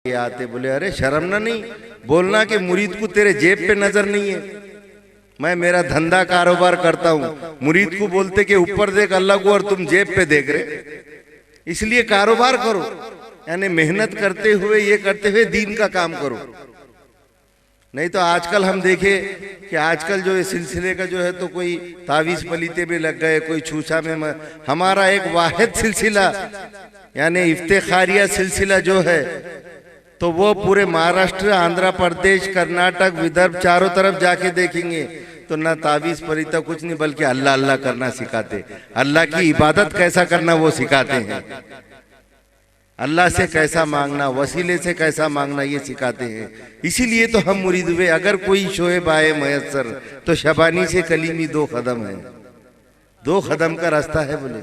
ये आते बोले अरे शर्म ना नहीं बोलना कि मुरीद को तेरे जेब पे नजर नहीं है। मैं मेरा धंधा कारोबार करता हूँ, मुरीद को बोलते कि ऊपर देख अल्लाह को और तुम जेब पे देख रहे, इसलिए कारोबार करो, यानी मेहनत करते हुए ये करते हुए दीन का काम करो। नहीं तो आजकल हम देखे कि आजकल जो ये सिलसिले का जो है तो कोई तावीज पलीते में लग गए, कोई छूछा में। हमारा एक वाहिद सिलसिला यानी इफ्तिखारिया सिलसिला जो है तो वो पूरे महाराष्ट्र, आंध्र प्रदेश, कर्नाटक, विदर्भ चारों तरफ जाके देखेंगे तो ना तावीज पलीता कुछ नहीं, बल्कि अल्लाह अल्लाह करना सिखाते, अल्लाह की इबादत कैसा करना वो सिखाते हैं, अल्लाह से कैसा मांगना, वसीले से कैसा मांगना ये सिखाते हैं। इसीलिए तो हम मुरीद हुए। अगर कोई शोएब आए मयसर तो शबानी से कलीमी 2 कदम है, 2 कदम का रास्ता है, बोले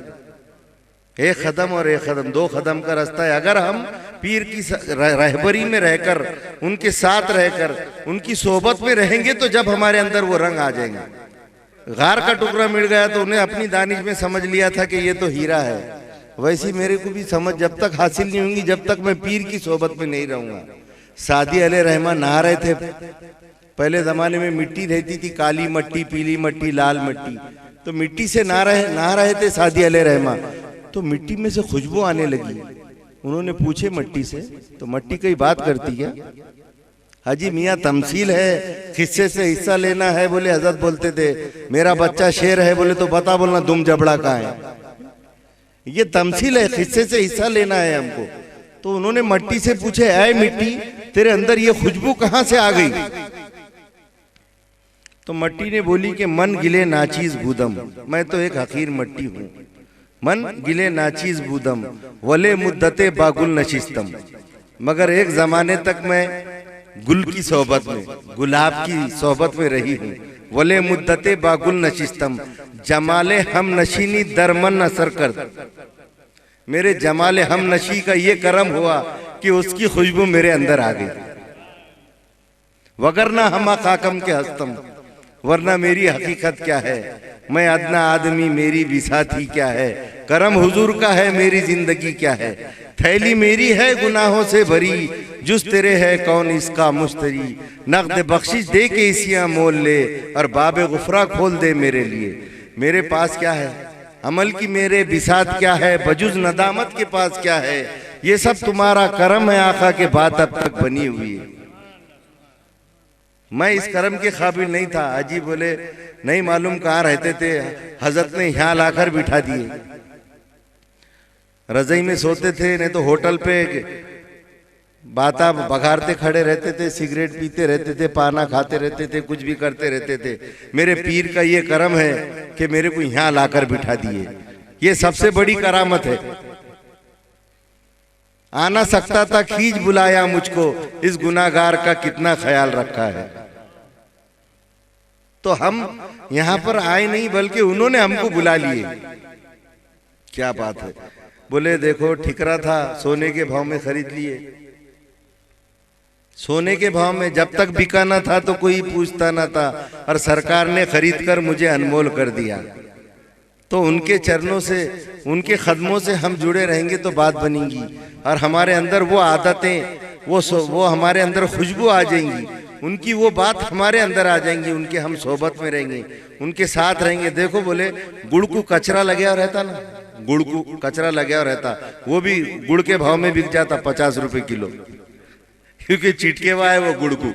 1 कदम और 1 कदम, 2 कदम का रास्ता है। अगर हम पीर की रहबरी में रहकर, उनके साथ रहकर, उनकी सोहबत में रहेंगे तो जब हमारे अंदर वो रंग आ जाएंगे। गार का टुकड़ा मिल गया तो उन्हें अपनी दानिश में समझ लिया था कि ये तो हीरा है, वैसी मेरे को भी समझ जब तक हासिल नहीं होंगी जब तक मैं पीर की सोहबत में नहीं रहूंगा। सादी अलैहि रहमान नहा रहे थे, पहले जमाने में मिट्टी रहती थी, काली मट्टी, पीली मट्टी, लाल मट्टी, तो मिट्टी से नहा रहे थे सादी अलैहि रहमान, तो मिट्टी में से खुशबू आने लगी। उन्होंने पूछे मट्टी से, तो मट्टी कई बात करती है? हाजी मियाँ तमसील है, किस्से से हिस्सा लेना है, बोले हजरत बोलते थे मेरा बच्चा शेर है, बोले तो बता बोलना दुम जबड़ा कहाँ है। ये तमसील है, किस्से से हिस्सा लेना है हमको। तो उन्होंने मट्टी से पूछे ऐ मिट्टी तेरे अंदर ये खुशबू कहां से आ गई? तो मट्टी ने बोली कि मन गिले नाचीज बूदम, मैं तो एक हकीर मट्टी हूँ, मन गिले नाचीज बूदम वले मुद्दते बागुल नशिस्तम, मगर एक जमाने तक मैं गुल की सोहबत में, गुलाब की सोहबत में रही हूँ। वले मुद्दते बागुल नशिस्तम जमाले हम नशीनी दरमन असर कर, मेरे जमाले हम नशी का ये करम हुआ कि उसकी खुशबू मेरे अंदर आ गई। वगरना हमा काकम के हस्तम, वरना मेरी हकीकत क्या है, मैं अदना आदमी मेरी बिसाती क्या है, करम हुजूर का है मेरी जिंदगी क्या है। थैली मेरी है गुनाहों से भरी, जुस तेरे है कौन इसका मुश्तरी, नक़द बख्शिश दे के इसियां मोल ले और बाबे गुफरा खोल दे मेरे लिए। मेरे पास क्या है अमल की, मेरे बिसात क्या है, बजुज नदामत के पास क्या है, ये सब तुम्हारा करम है आका के बात अब तक बनी हुई है। मैं इस करम के काबिल नहीं था। अजी बोले नहीं मालूम कहाँ रहते थे, हजरत ने यहाँ लाकर बिठा दिए, रज़ाई में सोते थे, नहीं तो होटल पे बाता बघारते खड़े रहते थे, सिगरेट पीते रहते थे, पाना खाते रहते थे, कुछ भी करते रहते थे। मेरे पीर का ये करम है कि मेरे को यहाँ लाकर बिठा दिए, ये सबसे बड़ी करामत है। आना सकता था खींच बुलाया मुझको, इस गुनाहगार का कितना ख्याल रखा है। तो हम यहाँ पर आए नहीं बल्कि उन्होंने हमको बुला लिए। क्या बात है। बोले देखो ठिकरा था, सोने के भाव में खरीद लिए, सोने के भाव में जब तक बिका ना था तो कोई पूछता ना था, और सरकार ने खरीद कर मुझे अनमोल कर दिया। तो उनके चरणों से, उनके कदमों से हम जुड़े रहेंगे तो बात बनेगी, और हमारे अंदर वो आदतें, वो हमारे अंदर खुशबू आ जाएंगी, उनकी वो बात हमारे अंदर आ जाएंगी, उनके हम सोहबत में रहेंगे, उनके साथ रहेंगे। देखो बोले गुड़ को कचरा लगे रहता ना, गुड़ को कचरा लगे रहता, वो भी गुड़ के भाव में बिक जाता 50 रुपए किलो, क्योंकि चिटके हुआ है वो गुड़ को।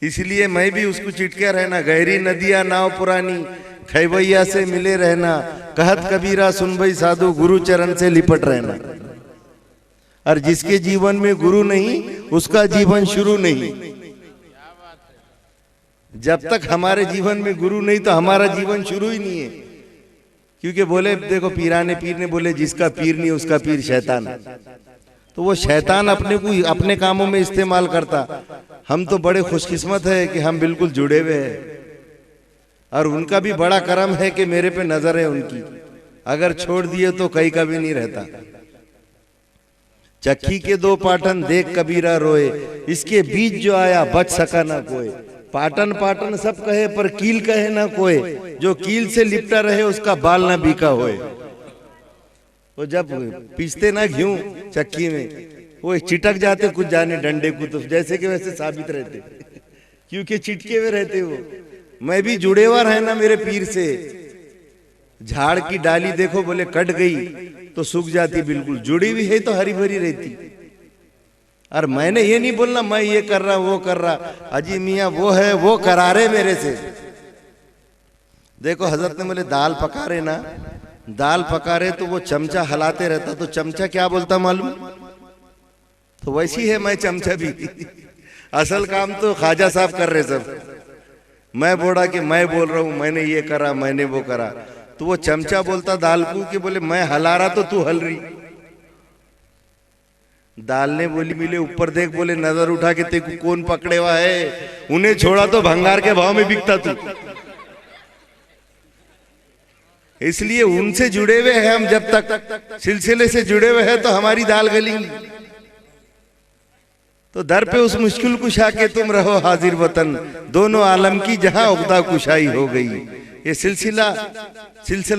इसलिए मैं भी उसको चिटके रहना, गहरी नदियां नाव पुरानी, खैवैया से मिले रहना, कहत कबीरा सुन भाई साधु, गुरु चरण से लिपट रहना। और जिसके जीवन में गुरु नहीं उसका जीवन शुरू नहीं। जब तक हमारे जीवन में गुरु नहीं तो हमारा जीवन शुरू ही नहीं है। क्योंकि बोले देखो पीराने पीर ने बोले जिसका पीर नहीं उसका पीर शैतान, तो वो शैतान अपने को अपने कामों में इस्तेमाल करता। हम तो बड़े खुशकिस्मत है कि हम बिल्कुल जुड़े हुए हैं, और उनका भी बड़ा करम है कि मेरे पे नजर है उनकी, अगर छोड़ दिए तो कहीं का भी नहीं रहता। चक्की के 2 पाटन देख कबीरा रोए, इसके बीच जो आया बच सका ना कोई। पाटन पाटन सब कहे पर कील कहे ना कोई, जो कील से लिपटा रहे उसका बाल ना बीका होए। वो जब पीसते ना घी चक्की में वो चिटक जाते कुछ जाने डंडे को, तो जैसे कि वैसे साबित रहते क्योंकि चिटके हुए रहते वो। मैं भी जुड़े हुआ रहना मेरे पीर से। झाड़ की डाली देखो बोले कट गई तो सूख जाती, बिल्कुल जुड़ी हुई है तो हरी भरी रहती। और मैंने ये नहीं बोलना मैं ये कर रहा वो कर रहा, अजी मियाँ वो है वो करा रहे मेरे से। देखो हजरत ने बोले दाल पका रहे ना, दाल पका रहे तो वो चमचा हलाते रहता, तो चमचा क्या बोलता मालूम? तो वैसी है मैं चमचा भी। असल काम तो ख्वाजा साहब कर रहे सब। मैं बोला कि मैं बोल रहा हूं मैंने ये करा मैंने वो करा, तो वो चमचा बोलता दाल को कि बोले मैं हला रहा तो तू हल रही। दाल ने बोली मिले ऊपर देख, बोले नजर उठा के तेरे को कौन पकड़े हुआ है, उन्हें छोड़ा तो भंगार के भाव में बिकता तू। इसलिए उनसे जुड़े हुए हैं हम, जब तक सिलसिले से जुड़े हुए हैं तो हमारी दाल गलेंगी। तो दर पे उस मुश्किल कुशा के तुम रहो हाजिर वतन, दोनों आलम की जहां उगदा कुशाई हो गई। ये सिलसिला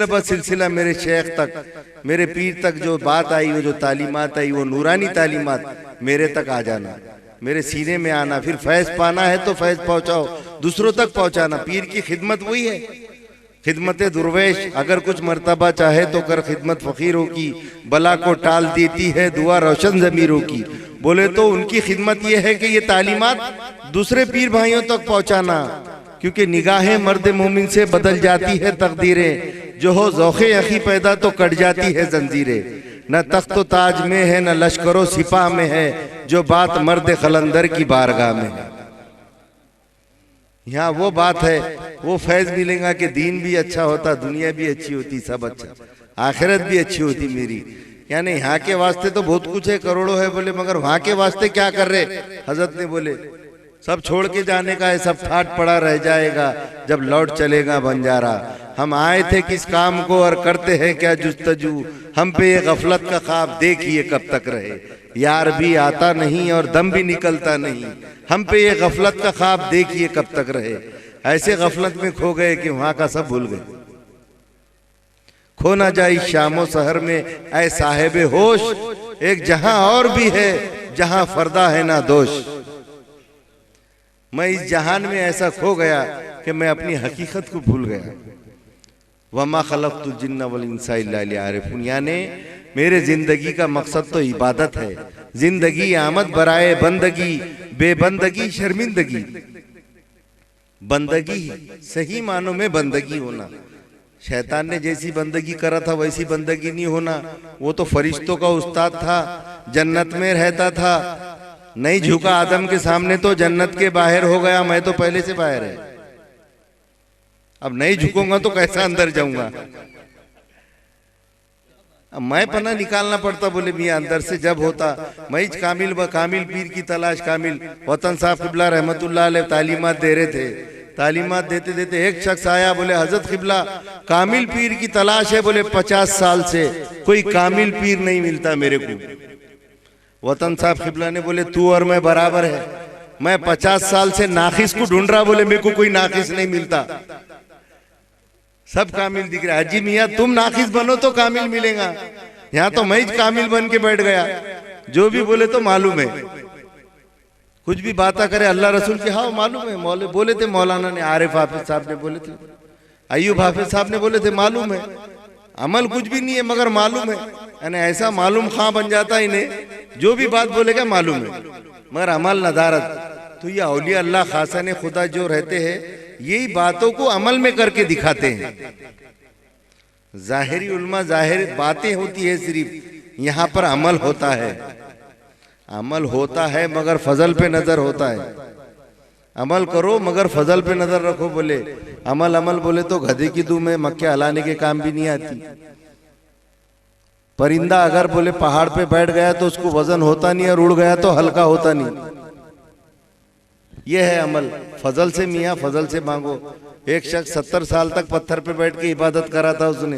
ब सिलसिला मेरे शेख तक मेरे पीर तक जो बात आई, वो जो तालीमात आई, वो नूरानी तालीमात मेरे तक आ जाना, मेरे सीने में आना। फिर फैज पाना है तो फैज पहुंचाओ, दूसरों तक पहुंचाना। पीर की खिदमत वही है, खिदमत दुर्वेश। अगर कुछ मर्तबा चाहे तो कर खिदमत फकीरों की, बला को टाल देती है दुआ रोशन ज़मीरों की। बोले तो उनकी खिदमत ये है कि ये तालीमात दूसरे पीर भाइयों तक पहुंचाना, क्योंकि निगाहें मर्द मोमिन से बदल जाती है तकदीरें, जो हो ज़ौक़े अखी पैदा तो कट जाती है जंजीरें। न तख्त ताज में है न लश्करो सिपाह में है, जो बात मर्द खलंदर की बारगाह में है। यहाँ वो बात है, वो फैज मिलेगा कि दीन भी अच्छा होता, दुनिया भी अच्छी होती, सब अच्छा, आखिरत भी अच्छी होती मेरी। यानी यहाँ के वास्ते तो बहुत कुछ है, करोड़ों है बोले, मगर वहां के वास्ते क्या कर रहे? हजरत ने बोले सब छोड़ के जाने का है, सब ठाट पड़ा रह जाएगा जब लौट चलेगा बंजारा। हम आए थे किस काम को और करते हैं क्या जुस्तजू, हम पे ये गफलत का ख्वाब देखिए कब तक रहे। यार भी आता नहीं और दम भी निकलता नहीं, हम पे ये गफलत का ख्वाब देखिए कब तक रहे। ऐसे गफलत में खो गए कि वहां का सब भूल गए। खो ना जाए शामो सहर में ऐ साहिबे होश, एक जहां और भी है जहां फर्दा है ना दोष। मैं इस जहान में ऐसा खो गया कि मैं अपनी हकीकत को भूल गया। वमा खलक़तुल जिन्ना वल इंसा इल्ला लियअरिफून, यानी मेरे जिंदगी का मकसद तो इबादत है। जिंदगी आमद बराए बंदगी, बेबंदगी शर्मिंदगी। बंदगी सही मानों में बंदगी होना, शैतान ने जैसी बंदगी करा था वैसी बंदगी नहीं होना। वो तो फरिश्तों का उस्ताद था, जन्नत में रहता था, नहीं झुका आदम के सामने तो जन्नत के बाहर हो गया। मैं तो पहले से बाहर है, अब नहीं झुकूंगा तो कैसा अंदर जाऊंगा? अब मैं पना निकालना पड़ता। बोले मियाँ अंदर से जब होता, मैं कामिल पीर की तलाश। कामिल वतन साहब किबला रहमतुल्लाह अलैह तालीमात दे रहे थे। तालीमात देते देते एक शख्स आया, बोले हजरत किबला कामिल पीर की तलाश है। बोले 50 साल से कोई कामिल पीर नहीं मिलता मेरे को। वतन साहब किबला ने बोले तू और मैं बराबर है, मैं 50 साल से नाखिस को ढूंढ रहा, बोले मेरे को कोई नाखिस नहीं मिलता, सब कामिल दिख रहा है। जी मियाँ तुम नाखिस बनो तो कामिल मिलेगा, यहाँ तो मैं कामिल बन के बैठ गया। जो भी बोले तो मालूम है, कुछ भी बातें करे अल्लाह रसूल की, हाँ मालूम है। मौले बोले थे, मौलाना ने, आरिफ हाफिज साहब ने बोले थे, अयूब हाफिज साहब ने बोले थे मालूम है। अमल कुछ भी नहीं है मगर मालूम है, यानी ऐसा मालूम खां बन जाता इन्हें, जो भी बात बोलेगा मालूम है मगर अमल नदारत। तो ये औलिया अल्लाह खासा खुदा जो रहते हैं यही बातों को अमल में करके दिखाते हैं। जाहिरी उल्मा जाहिर बातें होती है सिर्फ, यहाँ पर अमल होता है। अमल होता है मगर फजल पे नजर होता है। अमल करो मगर फजल पे नजर रखो। बोले अमल बोले तो गधे की दुम में मक्के हलाने के काम भी नहीं आती। परिंदा अगर बोले पहाड़ पे बैठ गया तो उसको वजन होता नहीं, और उड़ गया तो हल्का होता नहीं। यह है अमल। फजल से मियाँ फजल से मांगो। एक शख्स 70 साल तक पत्थर पे बैठ के इबादत करा था उसने,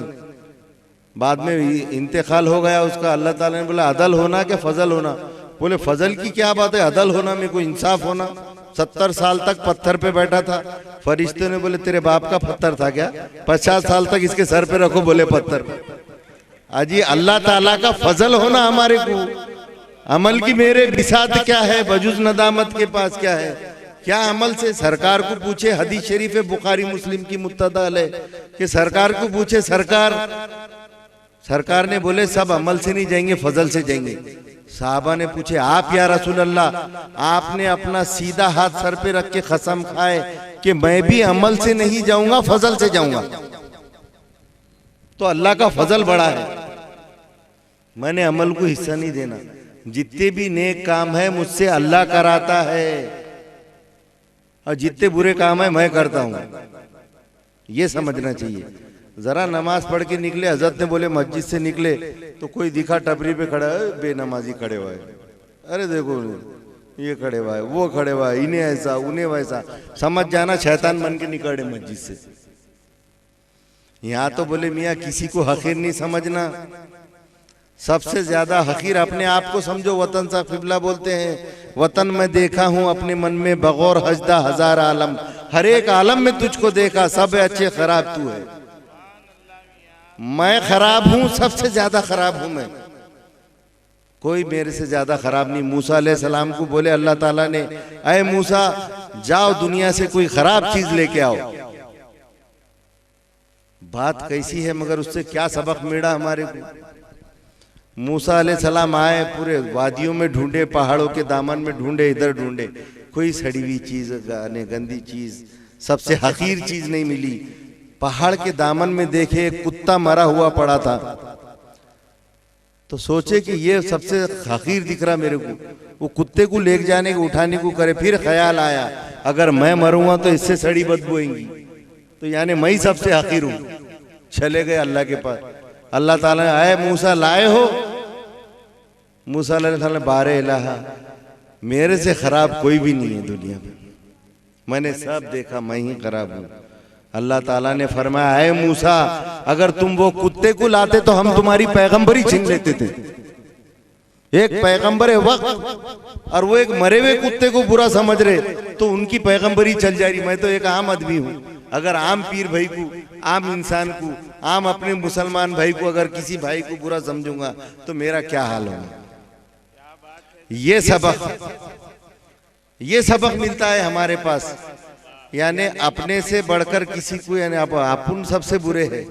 बाद में इंतकाल हो गया उसका। अल्लाह ताला ने बोला अदल होना क्या फजल होना? बोले फजल की क्या बात है, अदल होना में कोई इंसाफ होना। 70 साल तक पत्थर पे बैठा था। फरिश्ते ने बोले तेरे बाप का पत्थर था क्या? 50 साल तक इसके सर पे रखो। बोले पत्थर। अजी अल्लाह ताला का फजल होना हमारे को, अमल की मेरे बिसात क्या है, बजुज नदामत के पास क्या है? क्या अमल से? सरकार को पूछे, हदीस शरीफ है बुखारी मुस्लिम की मुत्तदल है कि सरकार को पूछे, सरकार ने बोले सब अमल से नहीं जाएंगे, फजल से जाएंगे। साहबा ने पूछे, आप या रसूल अल्लाह, आपने अपना सीधा हाथ सर पे रख के कसम खाए कि मैं भी अमल से नहीं जाऊंगा, फजल से जाऊंगा। तो अल्लाह का फजल बड़ा है, मैंने अमल को हिस्सा नहीं देना। जितने भी नेक काम है मुझसे अल्लाह कराता है, और जितने बुरे काम है मैं करता हूं। ये समझना चाहिए। जरा नमाज पढ़ के निकले, हजरत ने बोले मस्जिद से निकले तो कोई दिखा टपरी पे खड़ा है, बेनमाजी खड़े हुआ है, अरे देखो ये खड़े हुआ है, वो खड़े हुआ है, इन्हें ऐसा उन्हें वैसा, समझ जाना शैतान बन के निकले मस्जिद से। यहाँ तो बोले मियाँ किसी को हकीर नहीं समझना, सबसे ज्यादा हकीर अपने आप को समझो। वतन सा किबला बोलते हैं, वतन में देखा हूँ अपने मन में बगौर हजदा हजार आलम, हर एक आलम में तुझको देखा, सब अच्छे खराब तू है। मैं खराब हूं, सबसे ज्यादा खराब हूं मैं, कोई मेरे से ज्यादा खराब नहीं। मूसा अलैहिस्सलाम को बोले अल्लाह ताला ने, ऐ मूसा जाओ दुनिया से कोई खराब चीज लेके आओ। बात कैसी है, मगर उससे क्या सबक मिला हमारे को। मूसा अलैहिस्सलाम आए, पूरे वादियों में ढूंढे, पहाड़ों के दामन में ढूंढे, इधर ढूंढे, कोई सड़ी हुई चीज, गंदी चीज, सबसे हकीर चीज नहीं मिली। पहाड़ के दामन में देखे एक कुत्ता मरा हुआ पड़ा था, तो सोचे कि ये सबसे हकीर दिख रहा मेरे को, वो कुत्ते को लेके जाने को उठाने को करे। फिर ख्याल आया अगर मैं मरूंगा तो इससे सड़ी बदबू आएगी, तो यानी मैं ही सबसे हकीर हूं। चले गए अल्लाह के पास, अल्लाह ताला ने, आए मूसा लाए हो? मूसा अलैहिस्सलाम, बारे इलाहा, मेरे से खराब कोई भी नहीं है दुनिया में, मैंने सब देखा, मैं ही खराब हूं। अल्लाह ताला ने फरमाया, है मूसा अगर तुम वो कुत्ते को लाते तो हम तुम्हारी पैगंबरी छीन लेते थे। एक पैगंबर है वक्त, और वो एक मरे हुए कुत्ते को बुरा समझ रहे, तो उनकी पैगंबरी चल जा रही। मैं तो एक आम आदमी हूं, अगर आम पीर भाई को, आम इंसान को, आम अपने मुसलमान भाई को अगर किसी भाई को बुरा समझूंगा तो मेरा क्या हाल होगा। ये सबक मिलता है हमारे पास, यानी अपने से बढ़कर किसी को, यानी अपन सबसे बुरे हैं।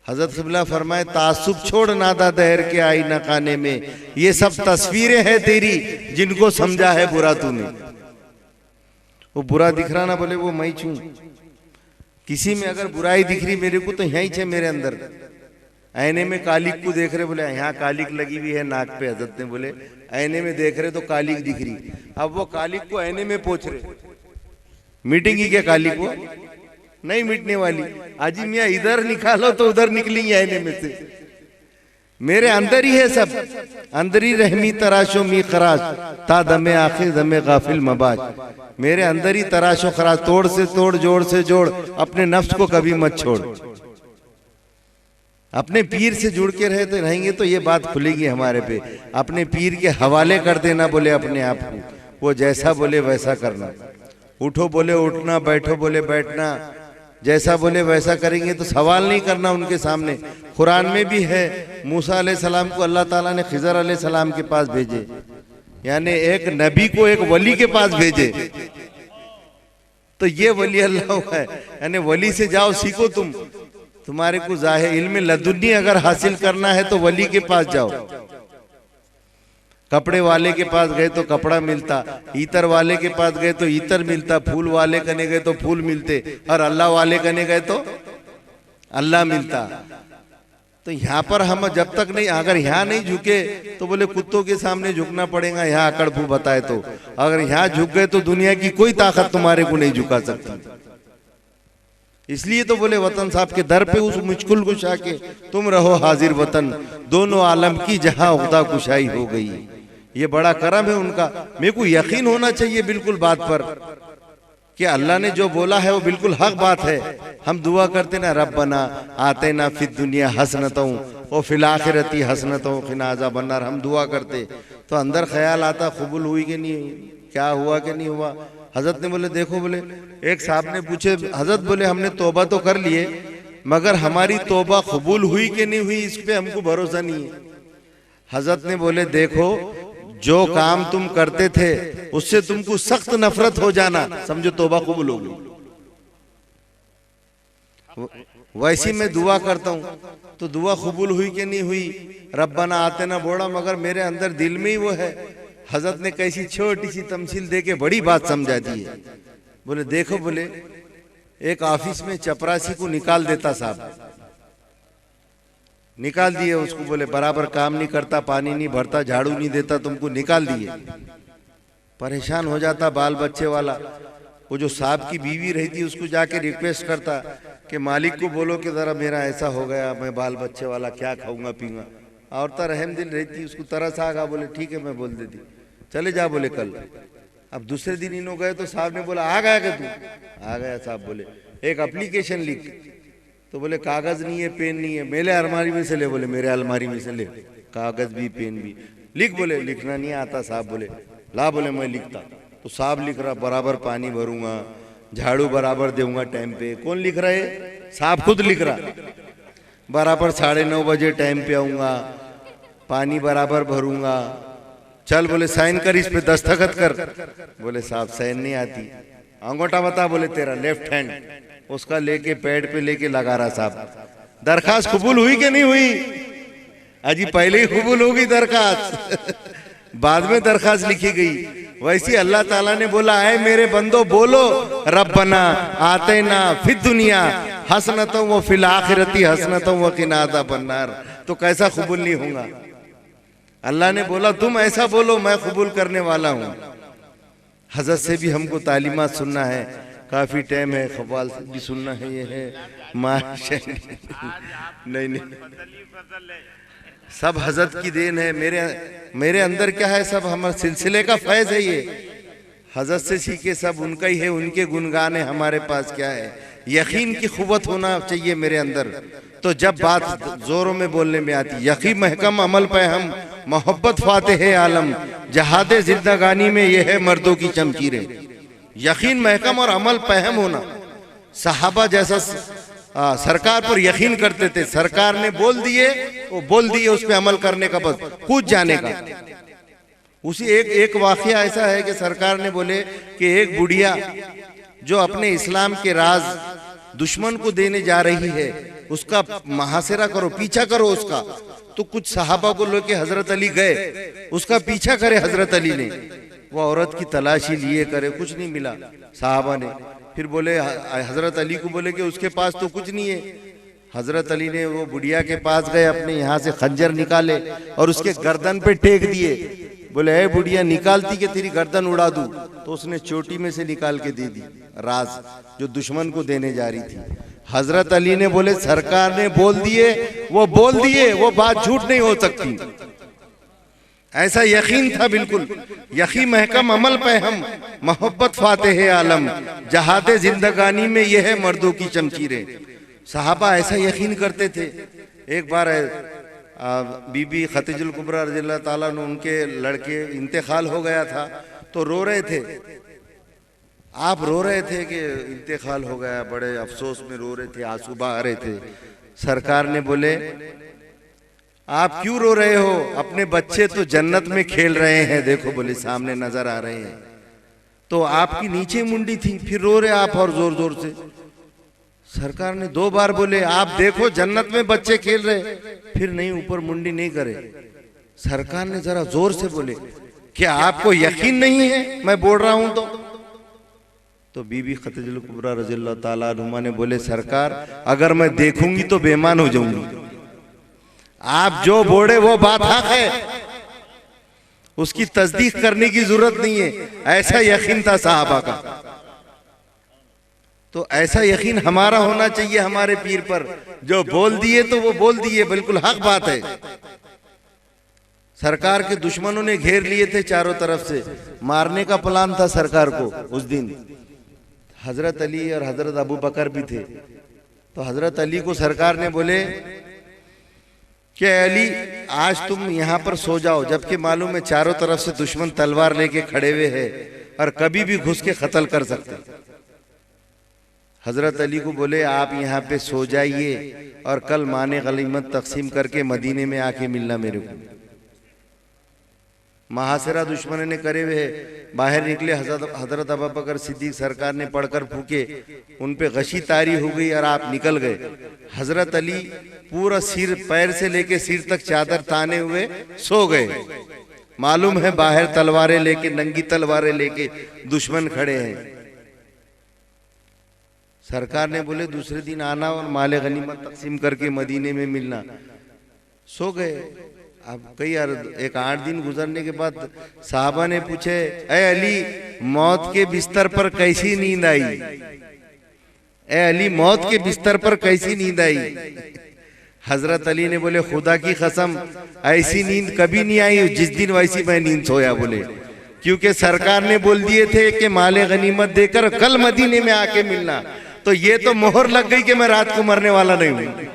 हजरत क़िबला फरमाए, तासुब छोड़ नादा दहर के आई न खाने में, ये सब तस्वीरें हैं तेरी जिनको समझा है बुरा तूने। वो बुरा दिख रहा ना, बोले वो मैं छू। किसी में अगर बुराई दिख रही मेरे को तो यहीं छे मेरे अंदर। आईने में कालिक को देख रहे, बोले यहाँ कालिक लगी हुई है नाक पे। हजरत ने बोले आईने में देख रहे तो कालिक दिख रही, अब वो कालिक को आईने में पोंछ रहे। मीटिंग ही क्या कालिक को नहीं मिटने वाली। आजी मियाँ इधर निकालो तो उधर निकलेंगे आईने में से। मेरे अंदर ही है सब, अंदर ही रहमी तराशो मी खराश ता दमे आखिर दमे गाफिल मबाज। मेरे अंदर ही तराशो खराश, तोड़ से तोड़, जोड़ से जोड़, अपने नफ्स को कभी मत छोड़। अपने पीर से जुड़ के रहते रहेंगे तो ये बात खुलेगी हमारे पे। अपने पीर के हवाले कर देना, बोले अपने आप को, वो जैसा बोले वैसा करना। उठो बोले उठना, बैठो बोले बैठना, जैसा बोले वैसा करेंगे तो सवाल नहीं करना उनके सामने। कुरान में भी है, मूसा अलैहिस्सलाम को अल्लाह ताला ने खिजर अलैहिस्सलाम के पास भेजे, यानी एक नबी को एक वली के पास भेजे। तो ये वली अल्लाह है, यानी वली से जाओ सीखो तुम। तुम्हारे को जाहिर इल्म लदुन्नी अगर हासिल करना है तो वली के पास जाओ। कपड़े वाले के पास गए तो कपड़ा मिलता, इतर वाले के पास गए तो इतर मिलता, फूल वाले कने गए तो फूल मिलते, और अल्लाह वाले कने गए तो अल्लाह मिलता। तो यहाँ पर हम जब तक नहीं, अगर यहाँ नहीं झुके तो बोले कुत्तों के सामने झुकना पड़ेगा, यहाँ अकड़फू बताए तो। अगर यहाँ झुक गए तो दुनिया की कोई ताकत तुम्हारे को नहीं झुका सकती। इसलिए तो बोले वतन साहब के दर पे उस मुश्किल कुशा के तुम रहो हाजिर वतन, दोनों आलम की जहां उख्दा कुशाई हो गई। ये बड़ा करम है उनका। मेरे को यकीन होना चाहिए बिल्कुल बात पर कि अल्लाह ने जो बोला है वो बिल्कुल हक बात है। हम दुआ करते ना, रब्बना आतेना फिद दुनिया हसनतों और फिल आखिरती हसनतों क़िना अज़ाबन नार। हम दुआ करते तो अंदर ख्याल आता कबूल हुई कि नहीं, क्या हुआ कि नहीं हुआ। हजरत ने बोले देखो, बोले एक साहब ने पूछे, हजरत बोले हमने तौबा तो कर लिए मगर हमारी तौबा कबूल हुई कि नहीं हुई इस पे हमको भरोसा नहीं है। हजरत ने बोले देखो जो काम तुम करते थे उससे तुमको सख्त नफरत हो जाना, समझो तौबा कबूल होगी। वैसी मैं दुआ करता हूं तो दुआ कबूल हुई कि नहीं हुई? रब्बाना आतिना बोला, मगर मेरे अंदर दिल में ही वो है। हजरत ने कैसी छोटी सी तमसील दे के बड़ी बात समझा दी है। बोले देखो, बोले एक ऑफिस में चपरासी को निकाल देता साहब, निकाल दिए उसको, बोले बराबर काम नहीं करता, पानी नहीं भरता, झाड़ू नहीं देता, तुमको निकाल दिए। परेशान हो जाता बाल बच्चे वाला। वो जो साहब की बीवी रहती उसको जाके रिक्वेस्ट करता कि मालिक को बोलो कि जरा मेरा ऐसा हो गया, मैं बाल बच्चे वाला क्या खाऊंगा पीऊंगा। औरत रहम दिल रहती, उसको तरस आ गया, बोले ठीक है मैं बोल देती, चले जा बोले कल। अब दूसरे दिन इन्हों गए तो साहब ने बोला आ गया क्या तू? आ गया साहब। बोले एक एप्लीकेशन लिख। तो बोले कागज नहीं है, पेन नहीं है। मेरे अलमारी में से ले। बोले मेरे अलमारी में से ले, कागज भी पेन भी लिख। बोले लिखना नहीं आता साहब। बोले ला। बोले मैं लिखता। तो साहब लिख रहा, बराबर पानी भरूंगा, झाड़ू बराबर दूंगा टाइम पे। कौन लिख रहा है? साहब खुद लिख रहा, बराबर 9:30 बजे टाइम पे आऊंगा, पानी बराबर भरूंगा। चल बोले साइन कर, इस पे दस्तखत कर। बोले साहब साइन नहीं आती। अंगूठा बता। बोले तेरा लेफ्ट हैंड। उसका लेके पैड पे लेके लगा रहा साहब। दरखास्त कबूल हुई कि नहीं हुई? अजी पहले ही कबूल होगी दरखास्त, बाद में दरखास्त लिखी गई। वैसे अल्लाह ताला ने बोला है मेरे बंदो बोलो रब्बना आतेना फिद दुनिया हसनतों व फिल आखिरती हसनतों व किना अज़ाबन्नार। तो कैसा कबूल नहीं होगा? अल्लाह ने बोला तुम ऐसा बोलो, मैं कबूल करने वाला हूँ। हजरत से भी हमको तालीमात सुनना है, काफी टाइम है, ख्वाल से भी सुनना है। ये है नहीं सब हजरत की देन है। मेरे अंदर क्या है? सब हमारे सिलसिले का फैज है। ये हजरत से सीखे, सब उनका ही है, उनके गुनगान है। हमारे पास क्या है? यकीन की खुवत होना चाहिए मेरे अंदर। तो जब बात जोरों में बोलने में आती, यकीन महकम अमल पे हम मोहब्बत फातेह आलम जहादे जिंदगानी में ये है मर्दों की चमकीरें। यकीन महकम और अमल पहम होना। सहाबा जैसा सरकार पर यकीन करते थे, सरकार ने बोल दिए वो बोल दिए, उस पे अमल करने का, बस कूद जाने का। उसी एक वाकया ऐसा है कि सरकार ने बोले कि एक बुढ़िया जो अपने इस्लाम के राज दुश्मन को देने जा रही है उसका मुहासिरा करो, पीछा करो उसका। तो कुछ सहाबा को लेके हजरत अली गए, उसका पीछा करे हजरत अली ने। वो औरत की तलाशी लिए करे, कुछ नहीं मिला साहबा ने। फिर बोले हजरत अली को, बोले कि उसके पास तो कुछ नहीं है। हजरत अली ने वो बुढ़िया के पास गए, अपने यहाँ से खंजर निकाले और उसके गर्दन पे टेक दिए। बोले ए बुढ़िया निकालती कि तेरी गर्दन उड़ा दूं। तो उसने चोटी में से निकाल के दे दी राज, जो दुश्मन को देने जा रही थी। हजरत अली ने बोले सरकार ने बोल दिए, वो बोल दिए, वो बात झूठ नहीं हो सकती। ऐसा यकीन था बिल्कुल। यकीन महकम अमल पे हम मोहब्बत फातेह आलम जहादे जिंदगानी में यह है मर्दों की चमकीरें। सहाबा ऐसा यकीन करते थे। एक बार बीबी खतीजुल कुबरा रज़ियल्लाहु ताला अन्हा, उनके लड़के इंतकाल हो गया था तो रो रहे थे। आप रो रहे थे कि इंतकाल हो गया, बड़े अफसोस में रो रहे थे, आंसू बहा रहे थे। सरकार ने बोले आप क्यों रो रहे हो? अपने बच्चे तो जन्नत में खेल रहे हैं, देखो बोले सामने नजर आ रहे हैं। तो आपकी नीचे मुंडी थी, फिर रो रहे आप और जोर जोर से। सरकार ने 2 बार बोले आप देखो जन्नत में बच्चे खेल रहे, फिर नहीं, ऊपर मुंडी नहीं करे। सरकार ने जरा जोर से बोले क्या आपको यकीन नहीं है मैं बोल रहा हूं? तो बीबी खतीजुल कुबरा रज़ियल्लाहु ताला अन्हा ने बोले सरकार अगर मैं देखूंगी तो बेईमान हो जाऊंगी। आप जो बोले वो बात हक है, उसकी तस्दीक करने की जरूरत नहीं है। ऐसा यकीन था साहबा का। तो ऐसा यकीन हमारा होना चाहिए हमारे पीर पर। जो बोल दिए तो वो बोल दिए, बिल्कुल हक बात है। सरकार के दुश्मनों ने घेर लिए थे चारों तरफ से, मारने का प्लान था सरकार को उस दिन। हजरत अली और हजरत अबू बकर भी थे। तो हजरत अली को सरकार ने बोले कि अली आज तुम यहाँ पर सो जाओ, जबकि मालूम है चारों तरफ से दुश्मन तलवार लेके खड़े हुए हैं और कभी भी घुस के कत्ल कर सकते। हजरत अली को बोले आप यहाँ पे सो जाइए और कल माने गनीमत तकसीम करके मदीने में आके मिलना मेरे को। महासिरा दुश्मन ने करे हुए बाहर निकले, हजरत अबू बकर सिद्दीक सरकार ने पढ़कर फूके, उन पे गशी तारी हो गई और आप निकल गए। हजरत अली पूरा सिर, पैर से लेके सिर तक चादर ताने हुए सो गए। मालूम है बाहर तलवारें लेके, नंगी तलवारें लेके दुश्मन खड़े हैं। सरकार ने बोले दूसरे दिन आना और माले गनीमत तकसीम करके मदीने में मिलना। सो गए। अब कई एक 8 दिन गुजरने के बाद साहबा ने पूछे, ए अली मौत के बिस्तर पर कैसी नींद आई? ए अली मौत के बिस्तर पर कैसी नींद आई? हजरत अली ने बोले खुदा की कसम ऐसी नींद कभी नहीं आई जिस दिन वैसी मैं नींद सोया। बोले क्योंकि सरकार ने बोल दिए थे कि माले गनीमत देकर कल मदीने में आके मिलना, तो ये तो मोहर लग गई कि मैं रात को मरने वाला नहीं हूं।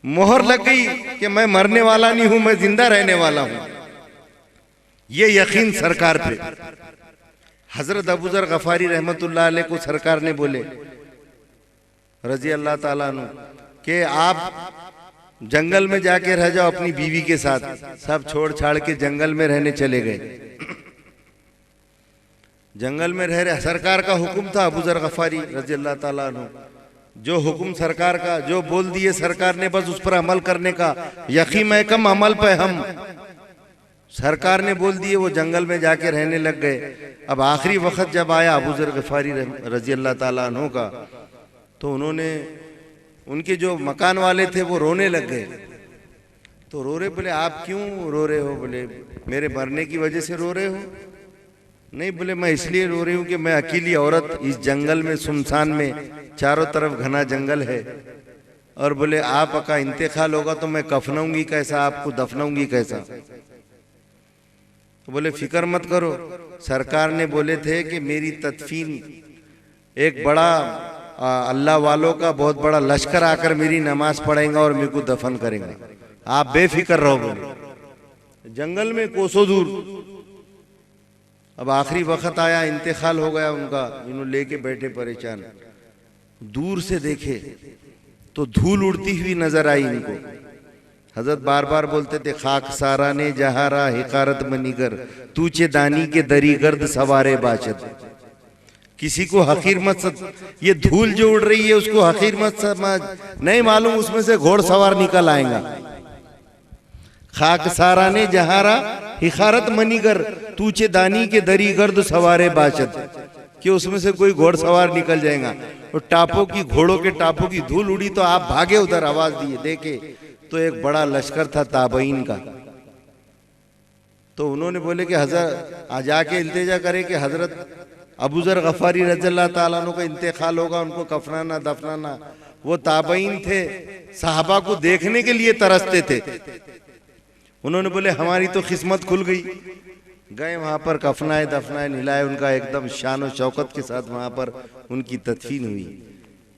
मोहर लग गई कि मैं मरने वाला नहीं हूं, मैं जिंदा रहने वाला हूं। ये यकीन सरकार पे। हजरत अबू जर गफारी रहमतुल्लाह अलैह को सरकार ने बोले रजी अल्लाह ताला अन्हु कि आप जंगल में जाके रह जाओ अपनी बीवी के साथ। सब छोड़ छाड़ के जंगल में रहने चले गए। जंगल में रह रहे, सरकार का हुक्म था अबू जर गफारी रजी अल्लाह ताला अन्हु, जो हुक्म सरकार का, जो बोल दिए सरकार ने बस उस पर अमल करने का। यकीन में कम अमल पे हम, सरकार ने बोल दिए, वो जंगल में जाके रहने लग गए। अब आखिरी वक्त जब आया अबू जर गफारी रजी अल्लाह ताला अन्हु का, तो उन्होंने, उनके जो मकान वाले थे वो रोने लग गए। तो रो रहे, बोले आप क्यों रो रहे हो? बोले मेरे मरने की वजह से रो रहे हो? नहीं, बोले मैं इसलिए रो रही हूँ कि मैं अकेली औरत इस जंगल में, सुनसान में, चारों तरफ घना जंगल है, और बोले आपका इंतकाल होगा तो मैं कफनाऊंगी कैसा, आपको दफनाऊंगी कैसा? तो बोले फिक्र मत करो, सरकार ने बोले थे कि मेरी तदफीन एक बड़ा अल्लाह वालों का बहुत बड़ा लश्कर आकर मेरी नमाज पढ़ेगा और मेरे को दफन करेगा, आप बेफिक्र रहो। बोले जंगल में कोसों दूर। अब आखिरी वक्त आया, इंतकाल हो गया उनका, इन्होंने लेके बैठे परेशान। दूर से देखे तो धूल उड़ती हुई नजर आई इनको। हजरत बार बार बोलते थे खाक सारा ने जहारा हिकारत मनीगर, तूचे दानी के दरी गर्द सवारे बाशद। किसी को हकीर मत समझ, ये धूल जो उड़ रही है उसको हकीर मत समझ, नहीं मालूम उसमें से घोड़सवार निकल आएगा। खाक सारा ने जहारा हिकारत मनीगर, तूचे दानी के दरी गर्द सवारे बाशद, कि उसमें से कोई घोड़सवार निकल जाएगा। और टापों की, घोड़ों के टापों की धूल उड़ी तो आप भागे उधर, आवाज दिए, देखे तो एक बड़ा लश्कर था ताबईन का। तो उन्होंने बोले कि हजरत आ जाके इल्तिजा करे कि हजरत अबू जर गफारी रज़ियल्लाहु ताला अन्हु का इंतकाल होगा, उनको कफनाना दफनाना। वो ताबईन थे, साहबा को देखने के लिए तरसते थे। उन्होंने बोले हमारी तो किस्मत खुल गई। गए वहां पर, कफनाए दफनाए निलाए, उनका एकदम शान और शौकत के साथ वहां पर उनकी तदफीन हुई।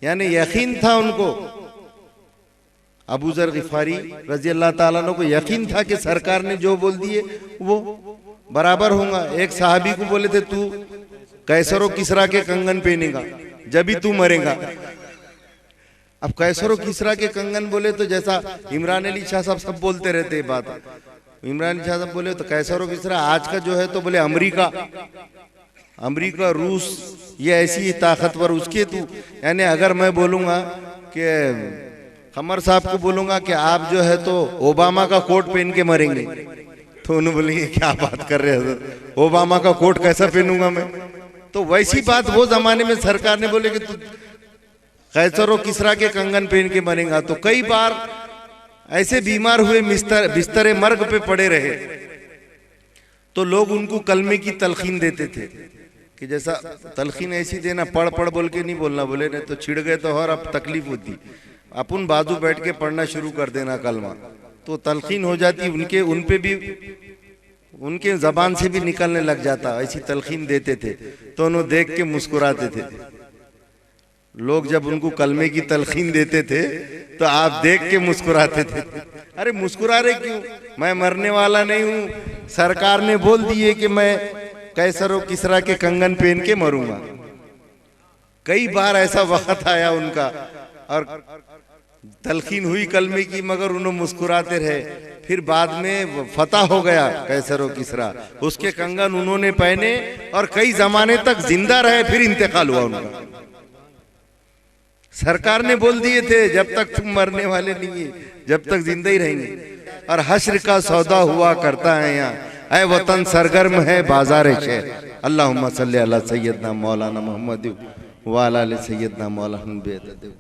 यानी यकीन था उनको, अबू जर गिफारी रज़ियल्लाहु ताला अन्हु को यकीन था कि सरकार ने जो बोल दिए वो बराबर होगा। एक साहबी को बोले थे तू कैसरो किसरा के कंगन पहनेगा जब भी तू मरेगा। अब कैसरो किसरा के कंगन बोले तो जैसा इमरान अली शाह साहब सब बोलते रहते बात। इमरान अली शाह साहब बोले तो कैसरो किसरा आज का जो है, तो बोले अमेरिका, अमेरिका रूस ये ऐसी ताकतवर उसके तू। यानी अगर मैं बोलूंगा कि कमर साहब को बोलूंगा कि आप जो है तो ओबामा का कोट पहन के मरेंगे, तो उन्होंने बोलेंगे क्या बात कर रहे हैं, ओबामा का कोट कैसा पहनूंगा मैं? तो वैसी बात वो जमाने में सरकार ने बोले कि तू कैसरो किसरा के कंगन पहन के मरेगा। तो कई बार ऐसे बीमार हुए, बिस्तरे मर्ग पे पड़े रहे, तो लोग उनको कलमे की तलखीन देते थे कि जैसा तलखीन ऐसी देना, पढ़ पढ़ बोल के नहीं बोलना, बोले नहीं तो छिड़ गए तो और अब तकलीफ होती, अपन बाजू बैठ के पढ़ना शुरू कर देना कलमा, तो तलखीन हो जाती, उनके उन पे भी, उनके जबान से भी निकलने लग जाता। ऐसी तलखीन देते थे तो उन्हें देख के मुस्कुराते थे लोग। जब उनको कलमे की तलखीन देते थे तो आप देख के मुस्कुराते थे। अरे मुस्कुरा रहे क्यों? मैं मरने वाला नहीं हूं, सरकार ने बोल दिए कि मैं कैसरो किसरा के कंगन पहन के मरूंगा। कई बार ऐसा वक्त आया उनका, और तलखीन हुई कलमे की मगर उन्होंने मुस्कुराते रहे। फिर बाद में फतह हो गया कैसर व किसरा, उसके कंगन उन्होंने पहने और कई जमाने तक जिंदा रहे, फिर इंतकाल हुआ उनका। सरकार ने बोल दिए थे जब तक तुम मरने वाले नहीं है, जब तक जिंदा ही रहेंगे। और हश्र का सौदा हुआ करता है यहाँ, ऐ वतन सरगर्म है बाजार शहर। अल्लाहुम्मा सल्ली अला सय्यदना मौलाना मोहम्मद व अला आलि सय्यदना मौलाना बेअदद।